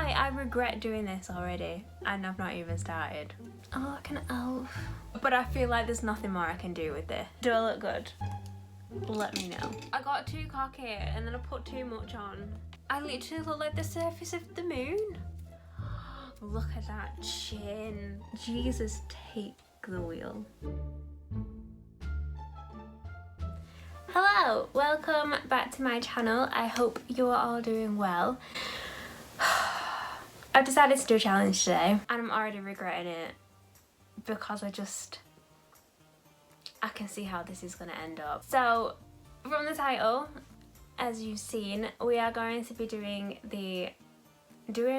Like, I regret doing this already and I've not even started. Oh, like an elf. But I feel like there's nothing more I can do with this. Do I look good? Let me know. I got too cocky and then I put too much on. I literally look like the surface of the moon. Look at that chin. Jesus, take the wheel. Hello, welcome back to my channel. I hope you are all doing well. I've decided to do a challenge today and I'm already regretting it because I can see how this is going to end up. So from the title, as you've seen, we are going to be doing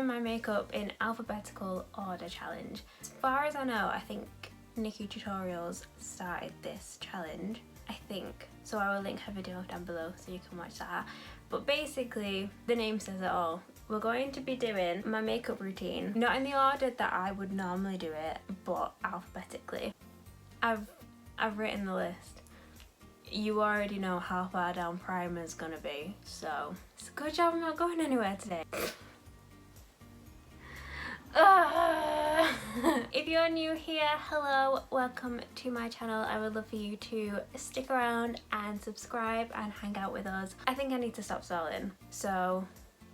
my makeup in alphabetical order challenge. As far as I know, I think Nikki Tutorials started this challenge, I think. So I will link her video down below so you can watch that. But basically, the name says it all. We're going to be doing my makeup routine, not in the order that I would normally do it, but alphabetically. I've written the list. You already know how far down primer's gonna be, so it's a good job I'm not going anywhere today. If you're new here, hello, welcome to my channel. I would love for you to stick around and subscribe and hang out with us. I think I need to stop stalling, so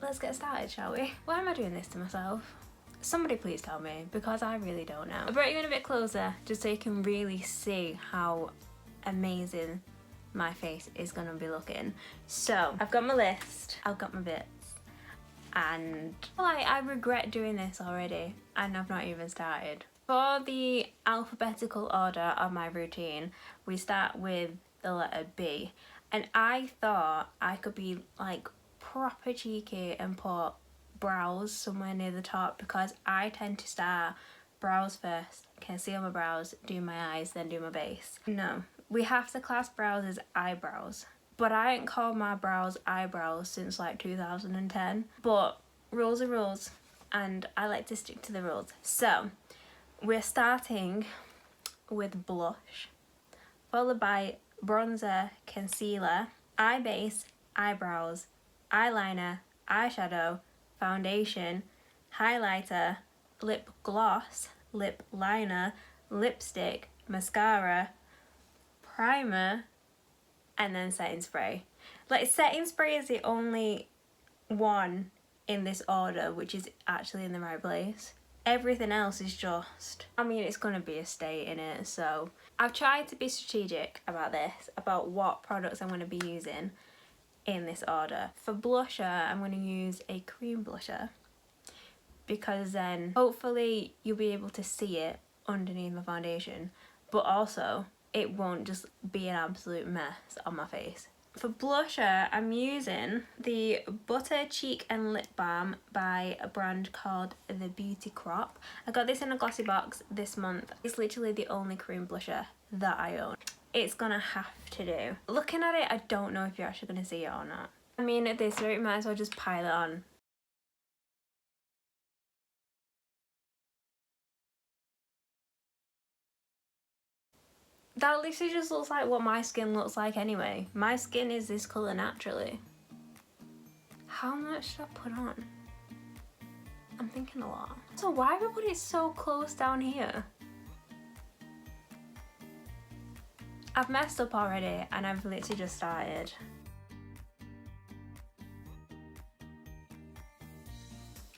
let's get started, shall we? Why am I doing this to myself? Somebody please tell me, because I really don't know. I brought you in a bit closer just so you can really see how amazing my face is gonna be looking. So I've got my list, I've got my bits, and I regret doing this already and I've not even started. For the alphabetical order of my routine, we start with the letter B, and I thought I could be like proper cheeky and put brows somewhere near the top because I tend to start brows first, conceal my brows, do my eyes, then do my base. No, we have to class brows as eyebrows. But I ain't called my brows eyebrows since like 2010. But rules are rules and I like to stick to the rules. So we're starting with blush, followed by bronzer, concealer, eye base, eyebrows, eyeliner, eyeshadow, foundation, highlighter, lip gloss, lip liner, lipstick, mascara, primer, and then setting spray. Like, setting spray is the only one in this order which is actually in the right place. Everything else is just, I mean, it's gonna be a state in it. So I've tried to be strategic about this, about what products I'm gonna be using in this order. For blusher, I'm gonna use a cream blusher because then hopefully you'll be able to see it underneath my foundation, but also it won't just be an absolute mess on my face. For blusher, I'm using the Butter Cheek and Lip Balm by a brand called The Beauty Crop. I got this in a glossy box this month. It's literally the only cream blusher that I own. It's gonna have to do. Looking at it, I don't know if you're actually gonna see it or not. I mean, at this rate, might as well just pile it on. That literally just looks like what my skin looks like anyway. My skin is this colour naturally. How much should I put on? I'm thinking a lot. So why have I put it so close down here? I've messed up already and I've literally just started.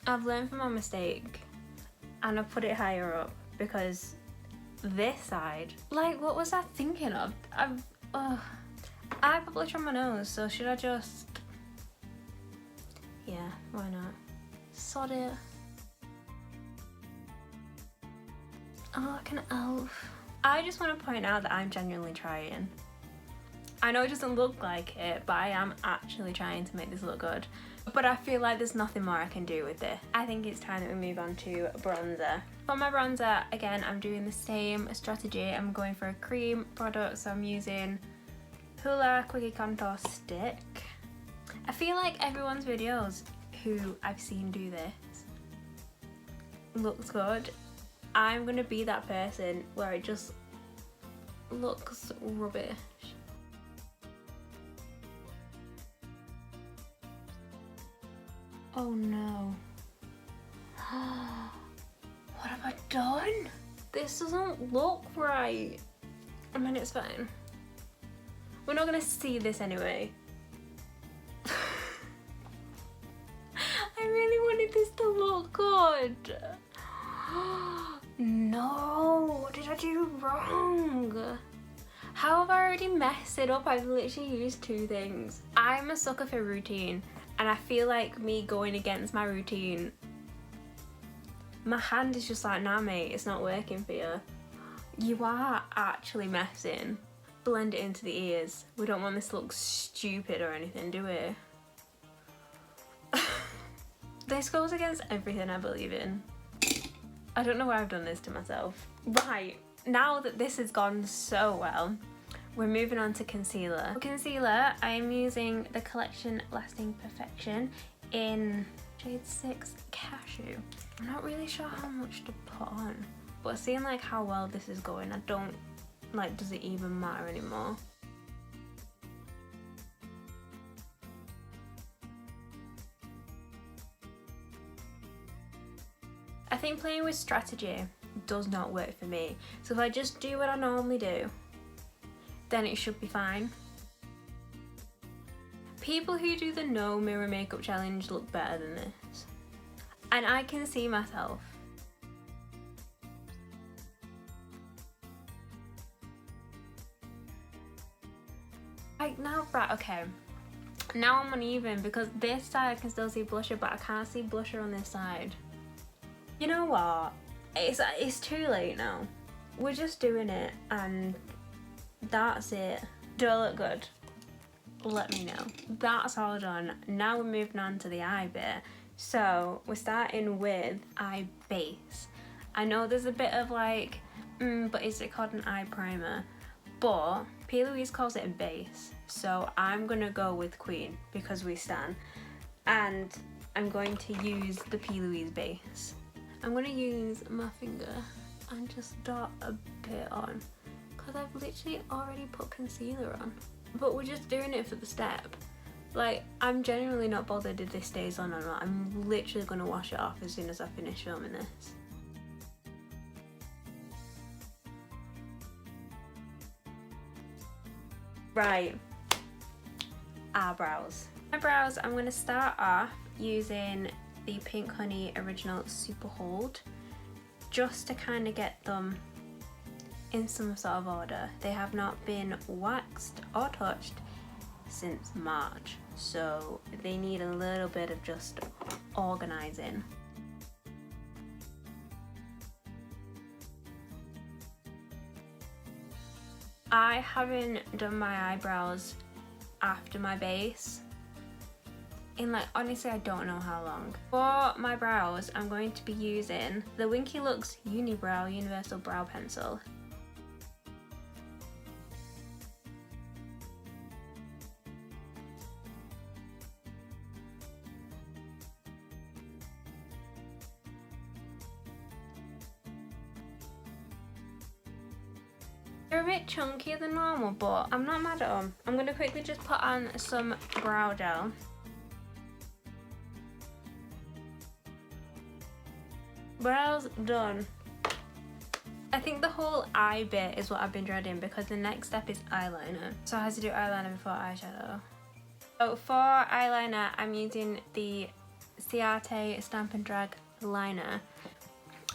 I've learned from my mistake and I've put it higher up because this side, like, what was I thinking of? I have blush on my nose, so should I just, yeah, why not? Sod it. Oh, like an elf. I just want to point out that I'm genuinely trying. I know it doesn't look like it, but I am actually trying to make this look good. But I feel like there's nothing more I can do with this. I think it's time that we move on to bronzer. For my bronzer, again, I'm doing the same strategy. I'm going for a cream product, so I'm using Hoola Quickie Contour Stick. I feel like everyone's videos who I've seen do this looks good. I'm gonna be that person where it just looks rubbish. Oh no. done? This doesn't look right. I mean, it's fine. We're not gonna see this anyway. I really wanted this to look good. No, what did I do wrong? How have I already messed it up? I've literally used 2 things. I'm a sucker for routine, and I feel like me going against my routine, my hand is just like, nah mate, it's not working for you. You are actually messing. Blend it into the ears. We don't want this to look stupid or anything, do we? This goes against everything I believe in. I don't know why I've done this to myself. Right, now that this has gone so well, we're moving on to concealer. For concealer, I am using the Collection Lasting Perfection in shade 6 Cashew. I'm not really sure how much to put on, but seeing like how well this is going, I don't like, does it even matter anymore? I think playing with strategy does not work for me. So if I just do what I normally do, then it should be fine. People who do the no mirror makeup challenge look better than this. And I can see myself. Like now, right, okay. Now I'm uneven because this side I can still see blusher, but I can't see blusher on this side. You know what? It's too late now. We're just doing it and that's it. Do I look good? Let me know. That's all done. Now we're moving on to the eye bit. So we're starting with eye base. I know there's a bit of like, but is it called an eye primer? But P. Louise calls it a base. So I'm gonna go with Queen because we stan. And I'm going to use the P. Louise base. I'm gonna use my finger and just dot a bit on because I've literally already put concealer on. But we're just doing it for the step. Like, I'm genuinely not bothered if this stays on or not. I'm literally gonna wash it off as soon as I finish filming this. Right, eyebrows. Eyebrows, I'm gonna start off using the Pink Honey Original Super Hold just to kind of get them in some sort of order. They have not been waxed or touched since March, so they need a little bit of just organising. I haven't done my eyebrows after my base in like, honestly, I don't know how long. For my brows, I'm going to be using the Winky Looks Unibrow Universal Brow Pencil. They're a bit chunkier than normal, but I'm not mad at them. I'm going to quickly just put on some brow gel. Brows done. I think the whole eye bit is what I've been dreading because the next step is eyeliner. So I have to do eyeliner before eyeshadow. So for eyeliner, I'm using the Ciate Stamp and Drag liner.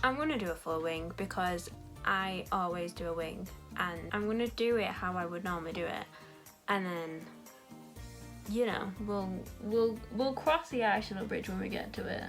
I'm going to do a full wing because I always do a wing, and I'm going to do it how I would normally do it. And then, you know, we'll cross the eyeshadow bridge when we get to it.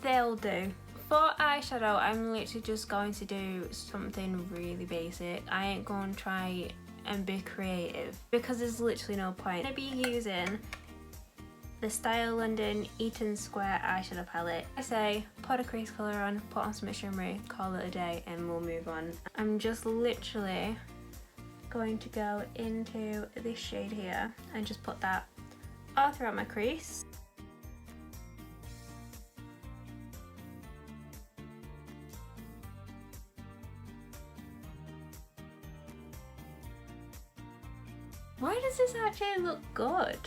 They'll do. For eyeshadow, I'm literally just going to do something really basic. I ain't going to try and be creative because there's literally no point. I'm going to be using the Style London Eaton Square eyeshadow palette. I say put a crease colour on, put on some shimmery, call it a day, and we'll move on. I'm just literally going to go into this shade here and just put that all throughout my crease. Why does this actually look good?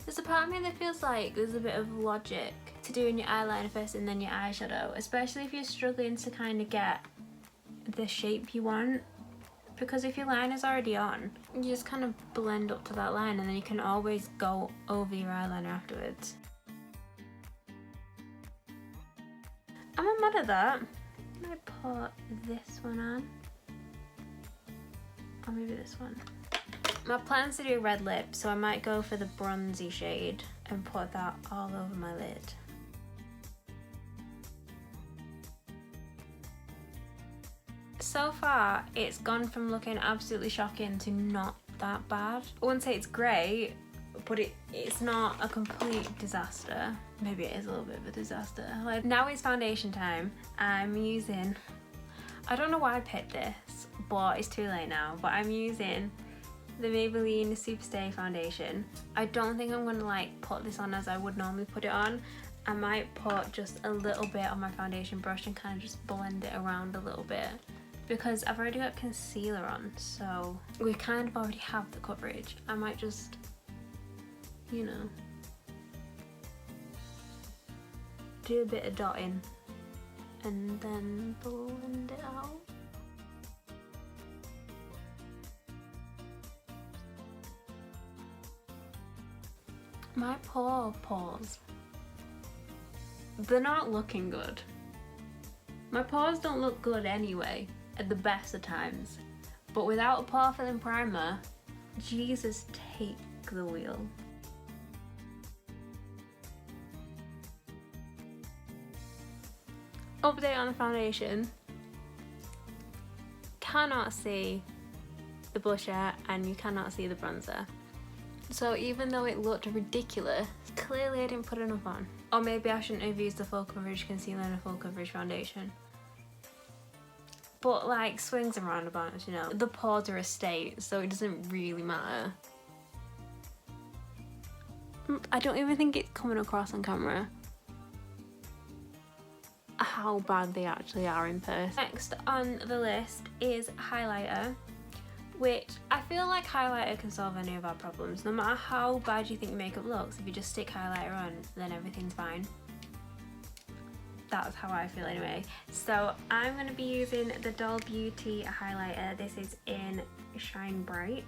There's a part of me that feels like there's a bit of logic to doing your eyeliner first and then your eyeshadow, especially if you're struggling to kind of get the shape you want. Because if your liner's already on, you just kind of blend up to that line and then you can always go over your eyeliner afterwards. I'm not mad at that. Can I put this one on? Or maybe this one. My plan's to do a red lip, so I might go for the bronzy shade and put that all over my lid. So far, it's gone from looking absolutely shocking to not that bad. I wouldn't say it's great, but it's not a complete disaster. Maybe it is a little bit of a disaster. Like, now it's foundation time. I'm using, I don't know why I picked this, but it's too late now, but I'm using the Maybelline Superstay foundation. I don't think I'm gonna like put this on as I would normally put it on. I might put just a little bit on my foundation brush and kind of just blend it around a little bit, because I've already got concealer on, so we kind of already have the coverage. I might just, you know, do a bit of dotting and then blend it out. My poor pores. They're not looking good. My pores don't look good anyway, at the best of times. But without a pore filling primer, Jesus, take the wheel. Update on the foundation. Cannot see the blusher and you cannot see the bronzer. So even though it looked ridiculous, clearly I didn't put enough on. Or maybe I shouldn't have used the full coverage concealer and a full coverage foundation. But like, swings and roundabouts, you know. The pores are a state, so it doesn't really matter. I don't even think it's coming across on camera how bad they actually are in person. Next on the list is highlighter, which I feel like highlighter can solve any of our problems. No matter how bad you think your makeup looks, if you just stick highlighter on, then everything's fine. That's how I feel anyway. So I'm going to be using the Doll Beauty highlighter. This is in Shine Bright.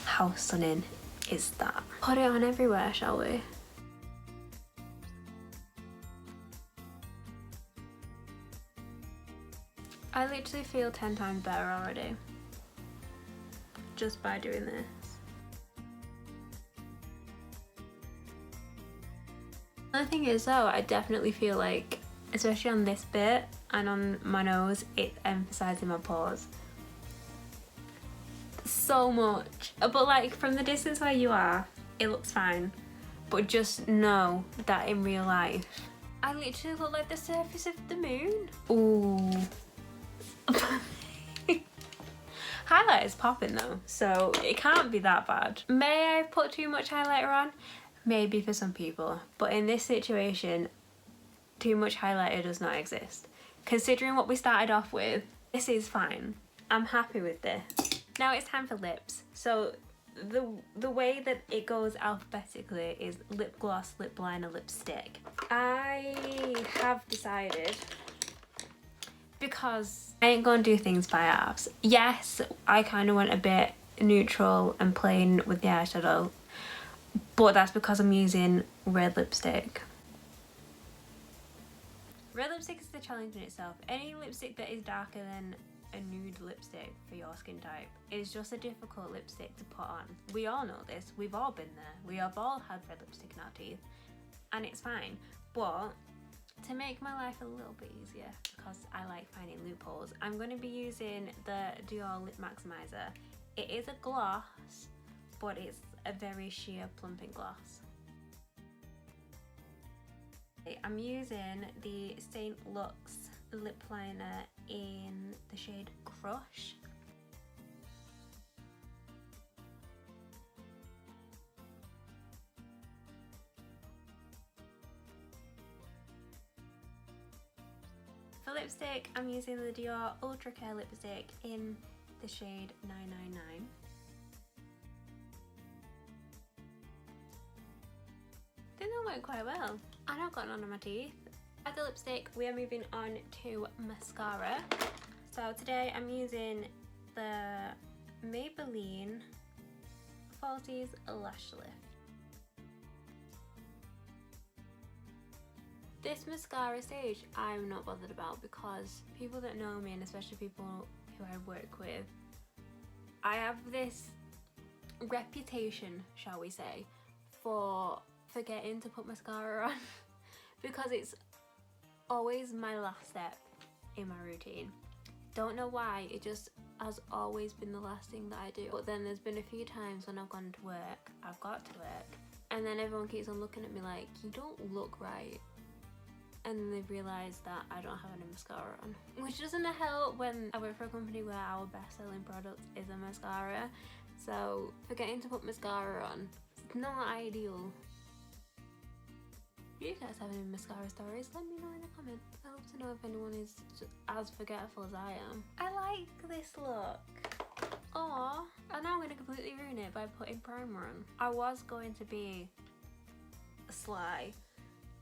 How stunning is that? Put it on everywhere, shall we? I literally feel 10 times better already, just by doing this. Another thing is though, I definitely feel like, especially on this bit and on my nose, it's emphasising my pores so much. But like, from the distance where you are, it looks fine. But just know that in real life, I literally look like the surface of the moon. Ooh. Highlighter's popping though, so it can't be that bad. May I have put too much highlighter on? Maybe for some people, but in this situation, too much highlighter does not exist. Considering what we started off with, this is fine. I'm happy with this. Now it's time for lips. So the way that it goes alphabetically is lip gloss, lip liner, lipstick. I have decided, because I ain't gonna do things by halves. Yes, I kind of went a bit neutral and plain with the eyeshadow, but that's because I'm using red lipstick. Red lipstick is the challenge in itself. Any lipstick that is darker than a nude lipstick for your skin type is just a difficult lipstick to put on. We all know this, we've all been there. We have all had red lipstick in our teeth, and it's fine. But to make my life a little bit easier, because I like finding loopholes, I'm going to be using the Dior Lip Maximizer. It is a gloss, but it's a very sheer plumping gloss. I'm using the Saint Luxe lip liner in the shade Crush. For lipstick, I'm using the Dior Ultra Care lipstick in the shade 999. went quite well. And I've got none on my teeth. After lipstick, we are moving on to mascara. So today I'm using the Maybelline Falsies Lash Lift. This mascara stage I'm not bothered about because people that know me, and especially people who I work with, I have this reputation, shall we say, for forgetting to put mascara on because it's always my last step in my routine. Don't know why, it just has always been the last thing that I do. But then there's been a few times when I've gone to work, I've got to work, and then everyone keeps on looking at me like, you don't look right. And then they've realised that I don't have any mascara on. Which doesn't help when I work for a company where our best selling product is a mascara. So forgetting to put mascara on, it's not ideal. Do you guys have any mascara stories? Let me know in the comments. I hope to know if anyone is just as forgetful as I am. I like this look. Aww, and now I'm going to completely ruin it by putting primer on. I was going to be sly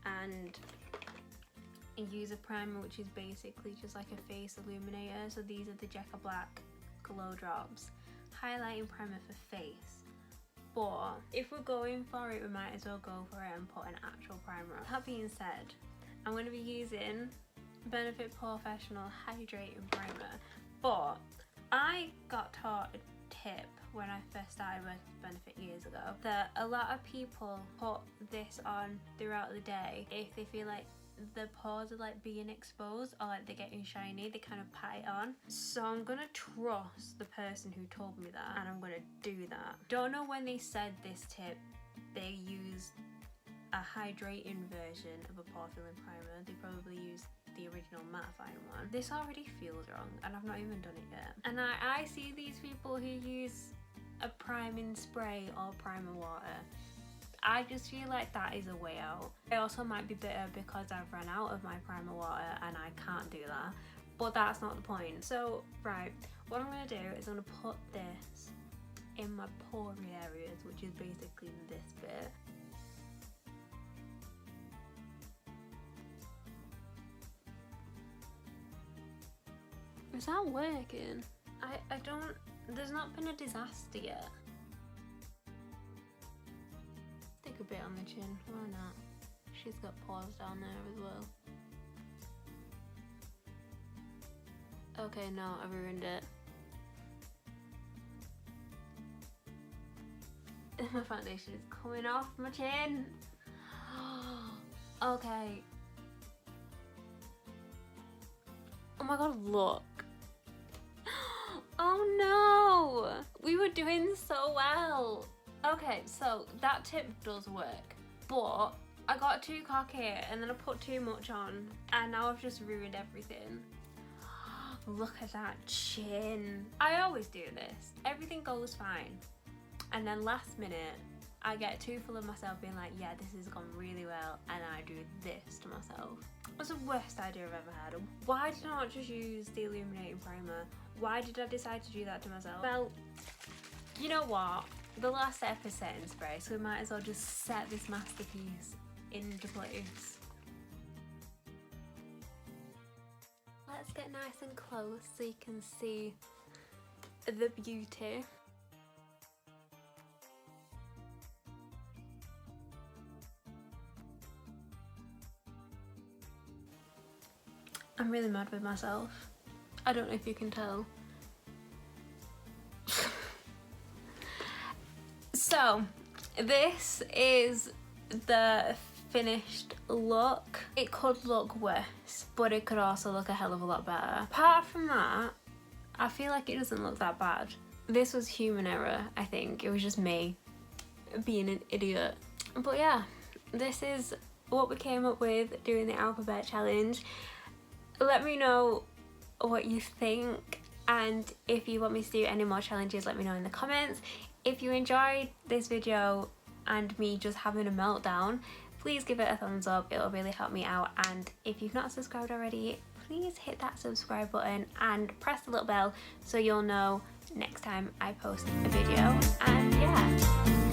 and use a primer which is basically just like a face illuminator. So these are the Jekka Black Glow Drops highlighting primer for face. But if we're going for it, we might as well go for it and put an actual primer on. That being said, I'm going to be using Benefit Professional Hydrating Primer. But I got taught a tip when I first started working with Benefit years ago that a lot of people put this on throughout the day if they feel like the pores are like being exposed or like they're getting shiny, they kind of pat it on. So I'm gonna trust the person who told me that and I'm gonna do that. Don't know when they said this tip they used a hydrating version of a pore filling primer. They probably used the original mattifying one. This already feels wrong and I've not even done it yet. And I see these people who use a priming spray or primer water. I just feel like that is a way out. I also might be bitter because I've run out of my primer water and I can't do that, but that's not the point. So, right, what I'm gonna do is I'm gonna put this in my pory areas, which is basically this bit. Is that working? I don't, there's not been a disaster yet. A bit on the chin, why not? She's got pores down there as well. Okay, no, I ruined it. My foundation is coming off my chin. Okay. Oh my god, look. Oh no! We were doing so well. Okay, so that tip does work, but I got too cocky and then I put too much on and now I've just ruined everything. Look at that chin. I always do this. Everything goes fine. And then last minute, I get too full of myself being like, yeah, this has gone really well, and I do this to myself. That's the worst idea I've ever had. Why did I not just use the illuminating primer? Why did I decide to do that to myself? Well, you know what? The last step is setting spray, so we might as well just set this masterpiece into place. Let's get nice and close so you can see the beauty. I'm really mad with myself. I don't know if you can tell. So, this is the finished look. It could look worse, but it could also look a hell of a lot better. Apart from that, I feel like it doesn't look that bad. This was human error, I think. It was just me being an idiot. But yeah, this is what we came up with doing the alphabet challenge. Let me know what you think, and if you want me to do any more challenges, let me know in the comments. If you enjoyed this video and me just having a meltdown, please give it a thumbs up, it'll really help me out. And if you've not subscribed already, please hit that subscribe button and press the little bell so you'll know next time I post a video. And yeah.